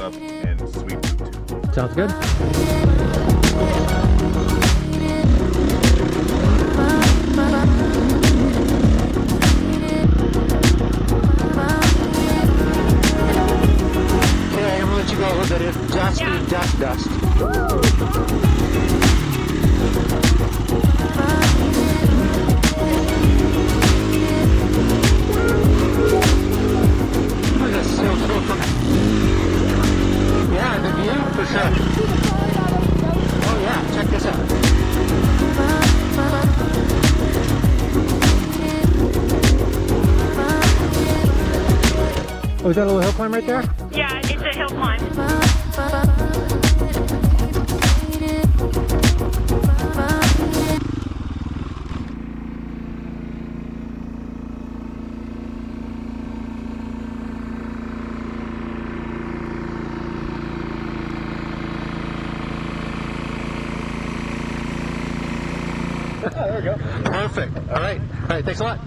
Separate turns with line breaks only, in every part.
up and sweet boot.
Sounds good. Okay, I'm gonna let you go a little bit. It's dust. Yeah, the view for sure. Oh yeah, check this out. Oh, is that a little hill climb right there?
Yeah, it's a hill climb.
There we go.
Perfect. All right, thanks a lot.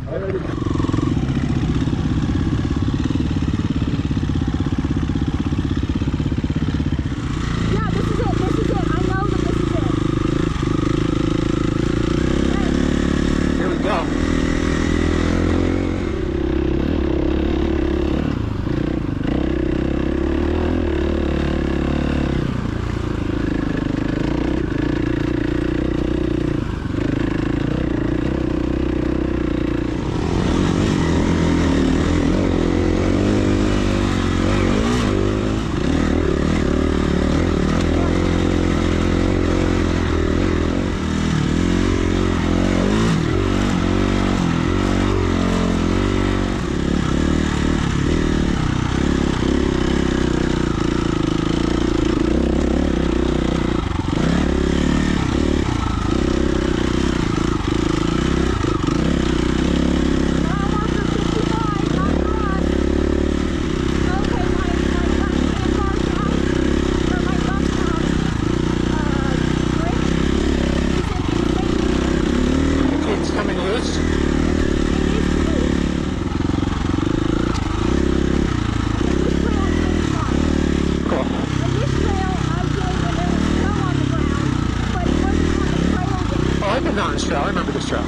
I remember this trail.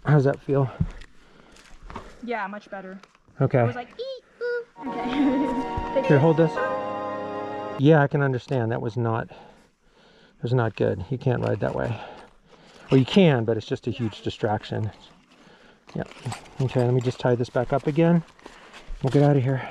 How does that feel?
Yeah, much better.
Okay.
I was like, okay.
Here, hold this. Yeah, I can understand. That was not good. You can't ride that way. Well, you can, but it's just a huge distraction. Yeah. Okay, let me just tie this back up again. We'll get out of here.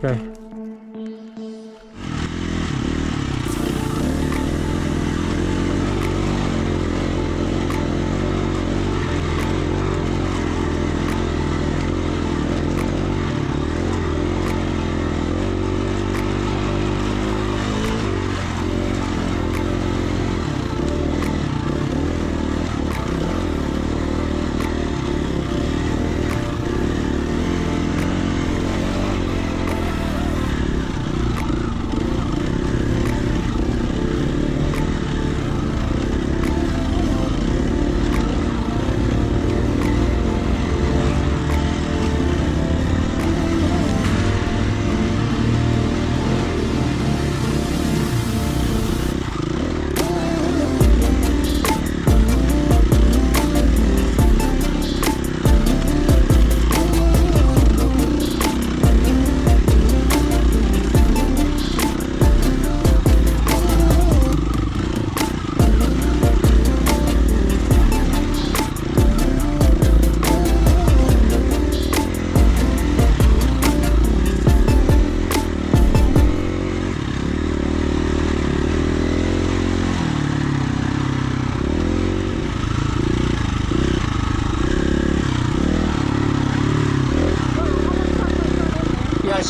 Okay.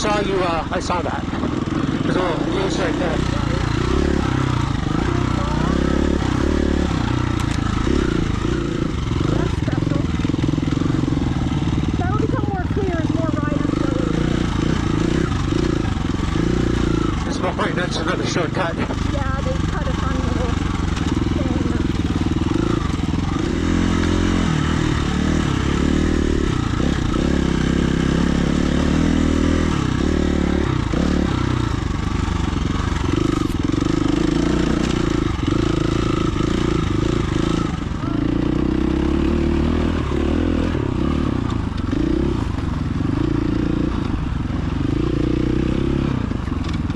saw you, I saw that. There's a little loose right there.
That'll become more clear as more riders go over it.
This one right next to another shortcut.
Yeah, they cut a funny little thing.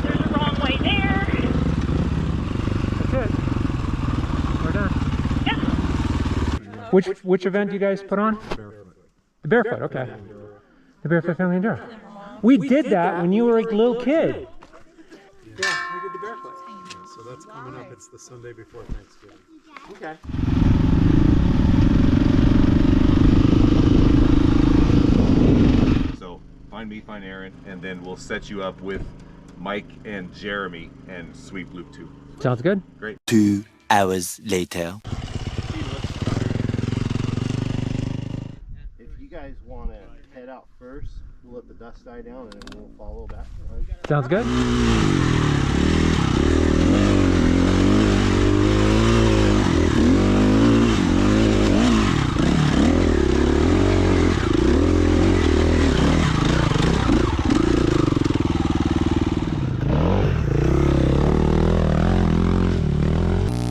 There's a wrong way there.
That's it. We're done.
Yeah.
Which event do you guys put on? The Barefoot, okay. The Barefoot Family Enduro. We did that when you were a little kid.
Yeah, we did the barefoot. So that's coming up. It's the Sunday before Thanksgiving.
Okay.
So find me, find Aaron, and then we'll set you up with Mike and Jeremy and Sweep Loop 2.
Sounds good.
Great.
2 hours later.
If you guys want to head out first, we'll let the dust die down and then we'll follow back.
Sounds good.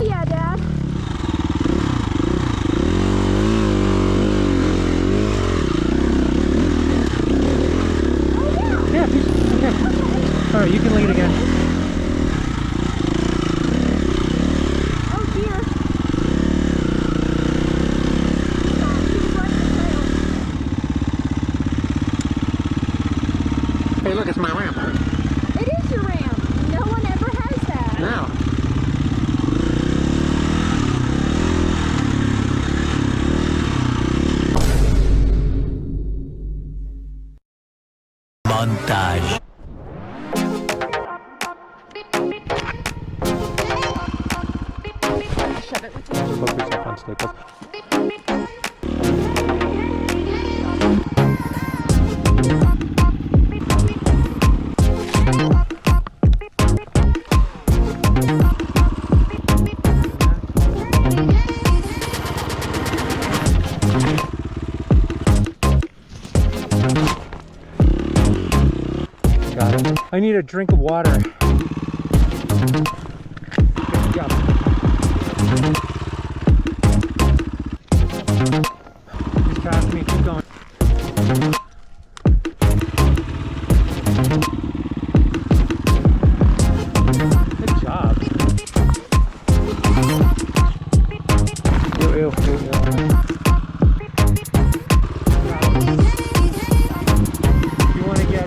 Yeah, Dad.
Yeah, okay. All right, you can lead again.
Oh dear. Stop, she's running the trail.
Hey, look, it's my ramp.
It is your ramp. No one ever has that.
Now.
Montage.
Shove it with you.
Just focus yourself on staples. Got it. I need a drink of water. Good job. Just pass me, keep going. Good job. Ew, ew, ew, ew. You want to get...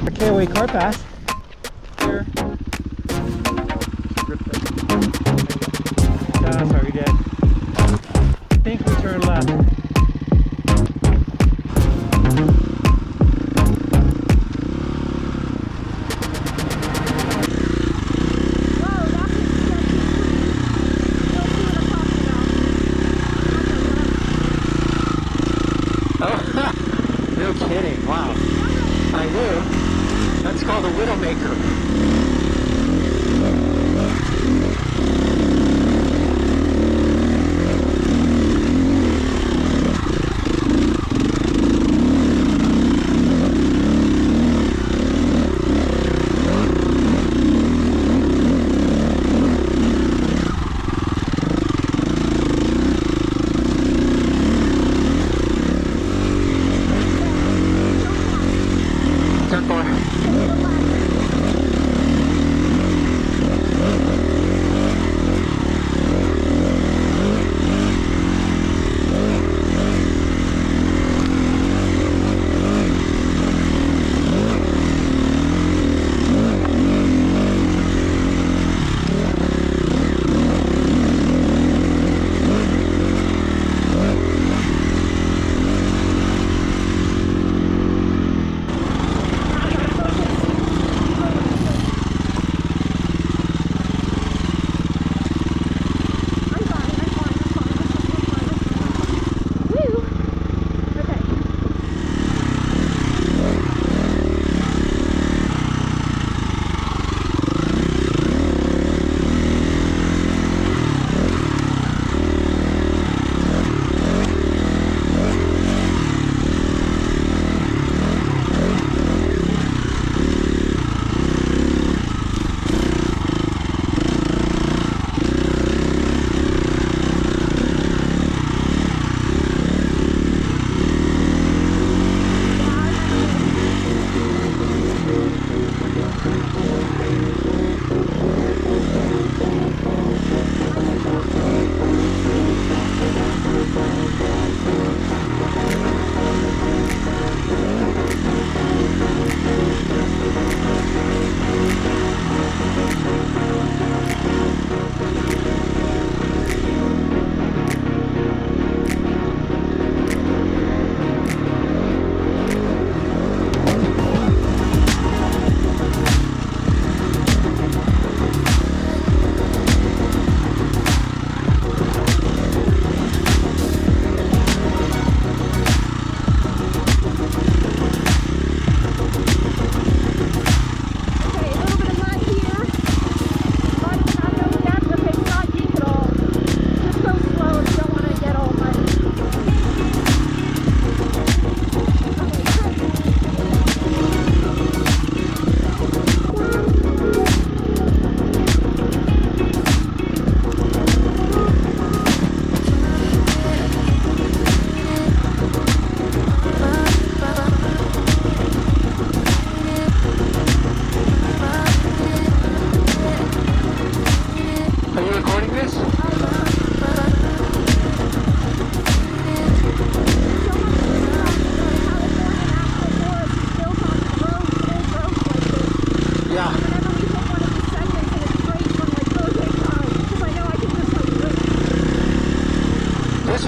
Okay, wait, car pass. Here. That's what we did. I think we turn left.
Whoa, that was sketchy. You'll see what I'm talking about.
Oh, no kidding. Wow. I knew. That's called a Widowmaker. Turn 4.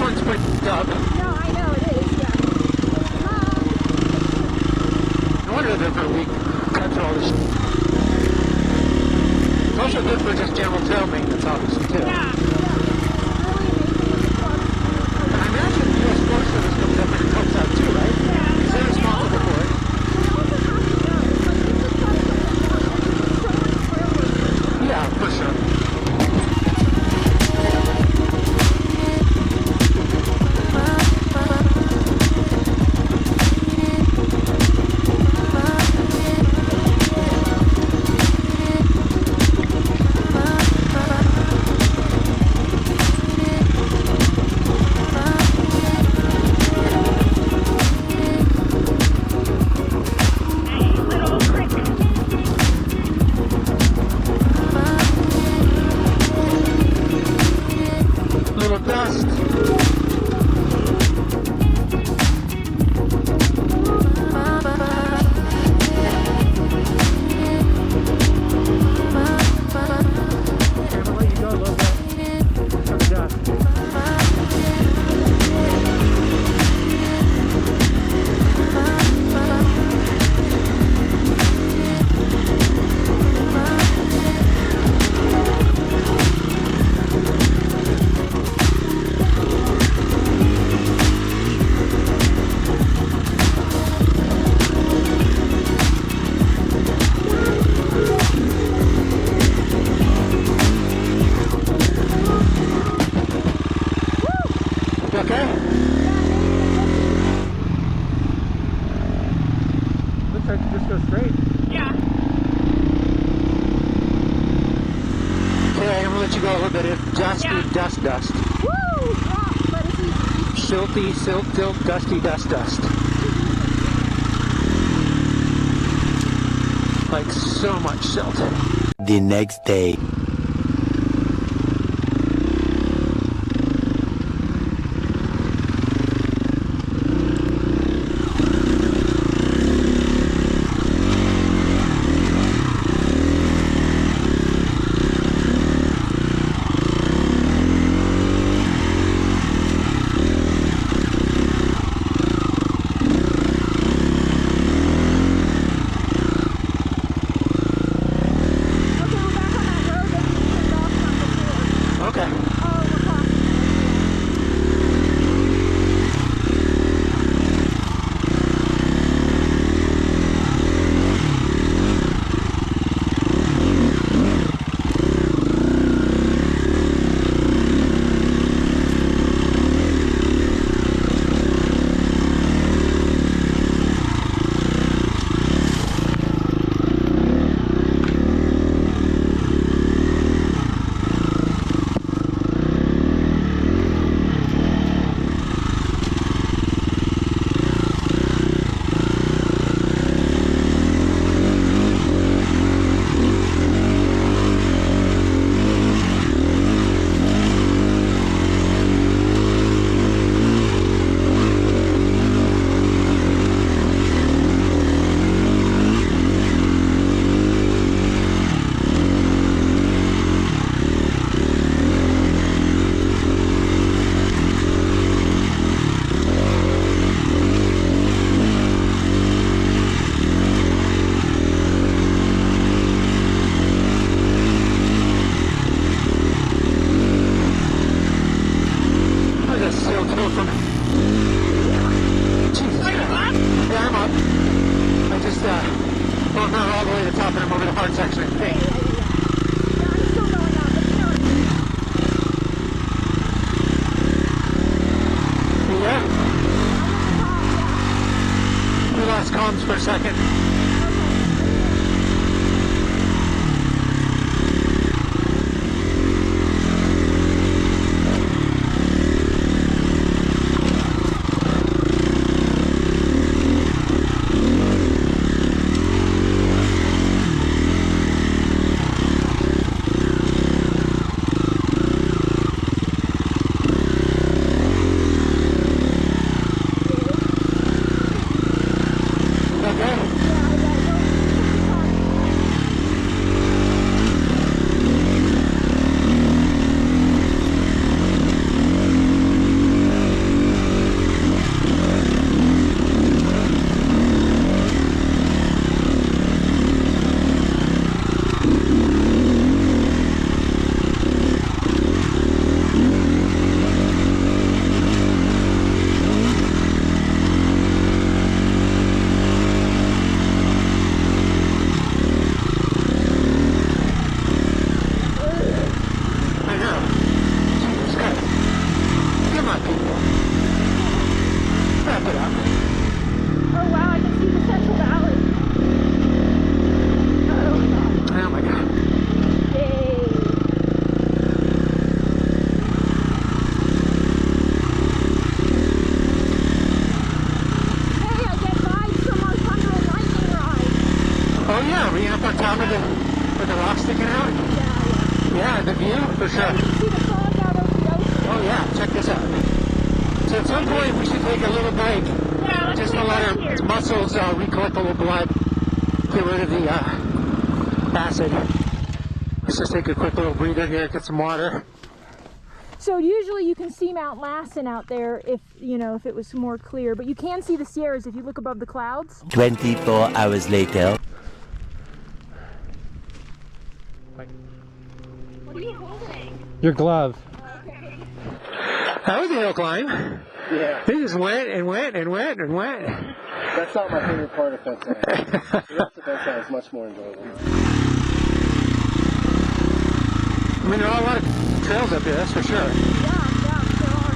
horn's pretty up.
No, I know it is, yeah.
No wonder they're for weak. That's all this. It's also good for just general trail maintenance, obviously, too.
Yeah.
And I imagine the U.S. Forest Service comes up and helps out too, right?
Yeah.
Because they're responsible for it. Yeah, for sure. Little dust. I'm gonna let you go a little bit. Some dust. You okay? Looks like it just goes straight.
Yeah.
Okay, I'm gonna let you go a little bit. It's dusty,
Yeah.
dust.
Woo! Drop, but it's easy.
Silty, silt, dusty, dust. Like so much silt.
The next day.
comms for a second. Okay. rock sticking out? Yeah, the view, for sure.
You can see the fog out over the ocean.
Oh yeah, check this out. So at some point we should take a little break.
Yeah, let's
Just to
wait
let
right
our
here.
muscles recollect a little blood. Get rid of the acid. Let's just take a quick little breather here, get some water.
So usually you can see Mount Lassen out there if, you know, if it was more clear, but you can see the Sierras if you look above the clouds.
24 hours later.
What are you holding?
Your glove.
Okay.
That was a hill climb.
Yeah,
They just went and went and went and went.
that's not my favorite part of Fenceline. The rest of Fenceline is much more enjoyable.
I mean, there are a lot of trails up here, that's for sure.
Yeah, there are.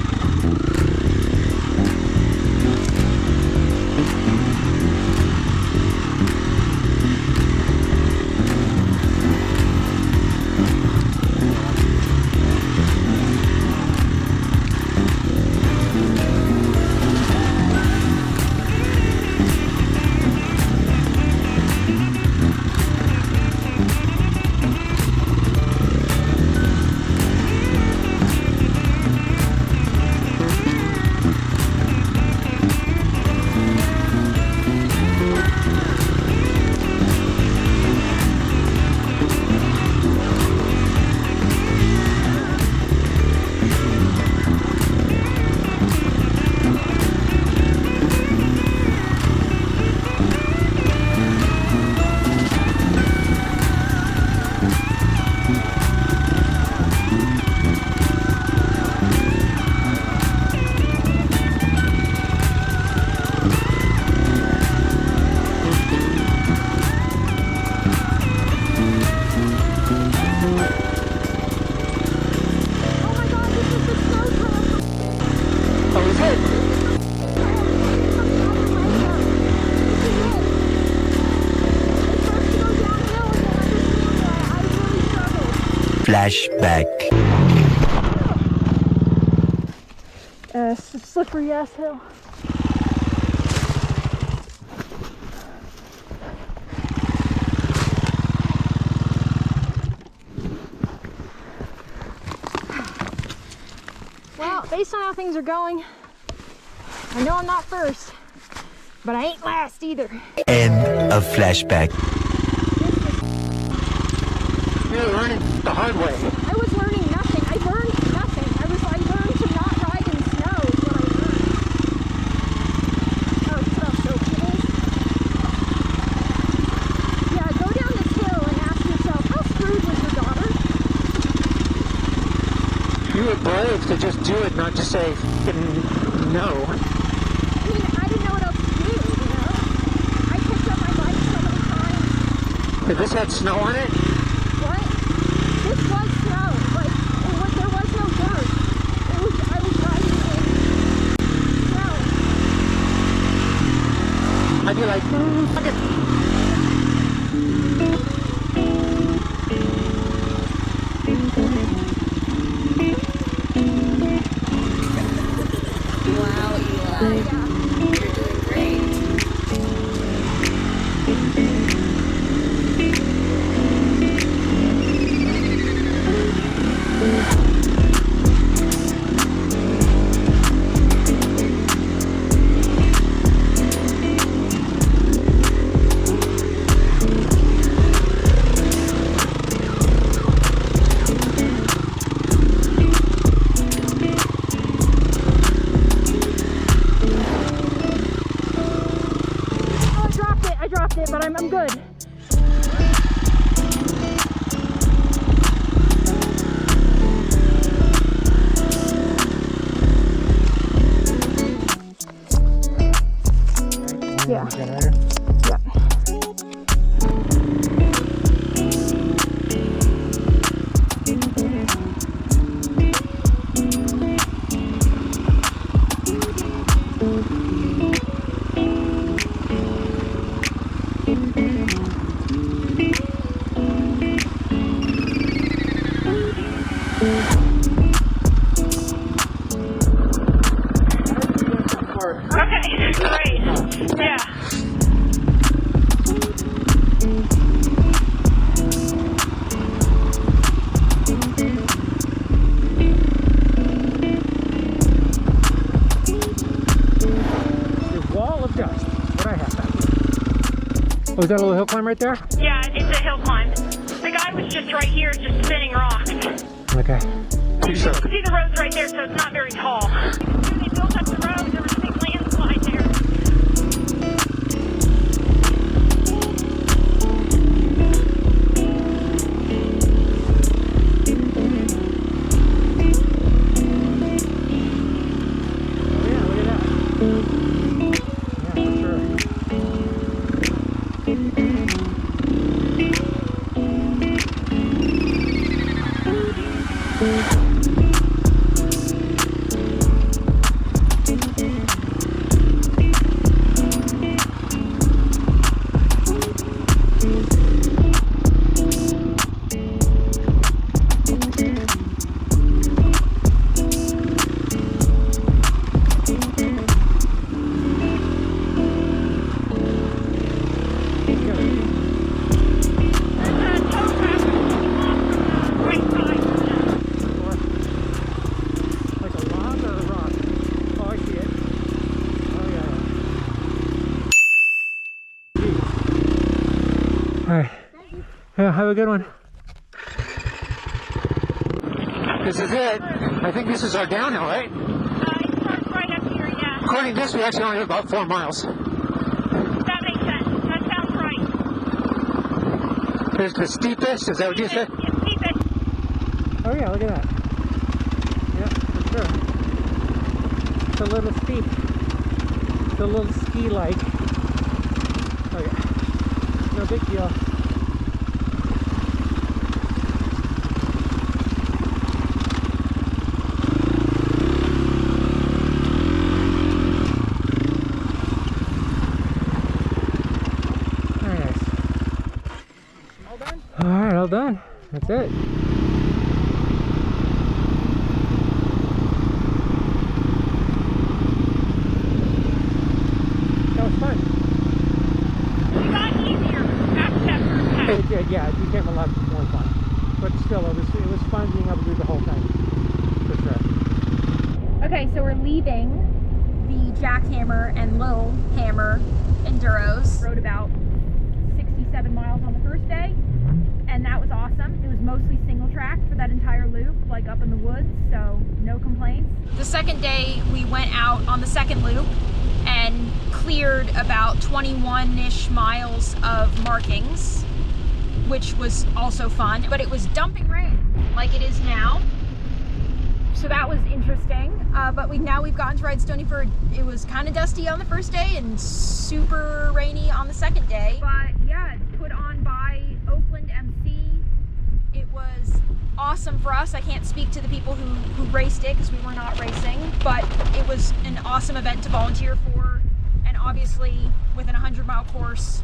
Oh my God, this is the snow trail.
Oh, is it?
Flashback.
It's a slippery ass hill. Well, based on how things are going, I know I'm not first, but I ain't last either.
End of flashback.
You're learning the hard way.
I was learning nothing. I learned nothing. I learned to not ride in snow is what I learned. Oh, it's not so cool. Yeah, go down this hill and ask yourself, how screwed was your daughter?
You were brave to just do it, not just say, no.
I mean, I didn't know what else to do, you know? I picked up my bike so many times.
Did this have snow on it?
What? This was snow. Like, there was no dirt. I was riding in snow.
I'd be like, fuck it.
Wow, Eli.
Yeah.
You're doing great.
Oh, I dropped it, but I'm good. Yeah.
Generator.
Yeah. Okay, great. Yeah.
Was that a little hill climb right there?
Yeah, it's a hill climb. The guy was just right here, just spinning rocks.
Okay.
See the road's right there, so it's not very tall. When they built up the road, there was a big landslide there.
Alright. Yeah, have a good one. This is it. I think this is our downhill, right?
It starts right up here, yeah.
According to this, we actually only have about 4 miles.
That makes sense. That sounds right.
Here's the steepest, is that what you said?
Yeah, steepest.
Oh yeah, look at that. Yeah, for sure. It's a little steep. It's a little ski-like. Oh yeah. No big deal. Very nice. All done? Alright, all done. That's it. That was fun.
It got easier after that first half.
It did, yeah, it became a lot more fun. But still, it was fun being able to do the whole thing, for sure.
Okay, so we're leaving the Jackhammer and Lil Hammer Enduros. Rode about 67 miles on the first day, and that was awesome. It was mostly single track for that entire loop, like up in the woods, so no complaints. The second day, we went out on the second loop and cleared about 21-ish miles of markings, which was also fun, but it was dumping rain like it is now. So that was interesting, but now we've gotten to ride Stonyford. It was kind of dusty on the first day and super rainy on the second day. But yeah, put on by Oakland MC. It was awesome for us. I can't speak to the people who raced it because we were not racing, but it was an awesome event to volunteer for. And obviously, with an 100-mile course,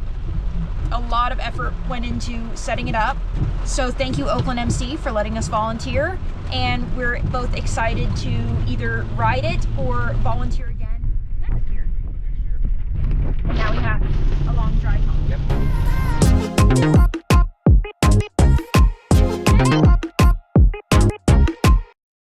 a lot of effort went into setting it up. So thank you, Oakland MC, for letting us volunteer. And we're both excited to either ride it or volunteer again next year. Now we have a long drive home. Yep.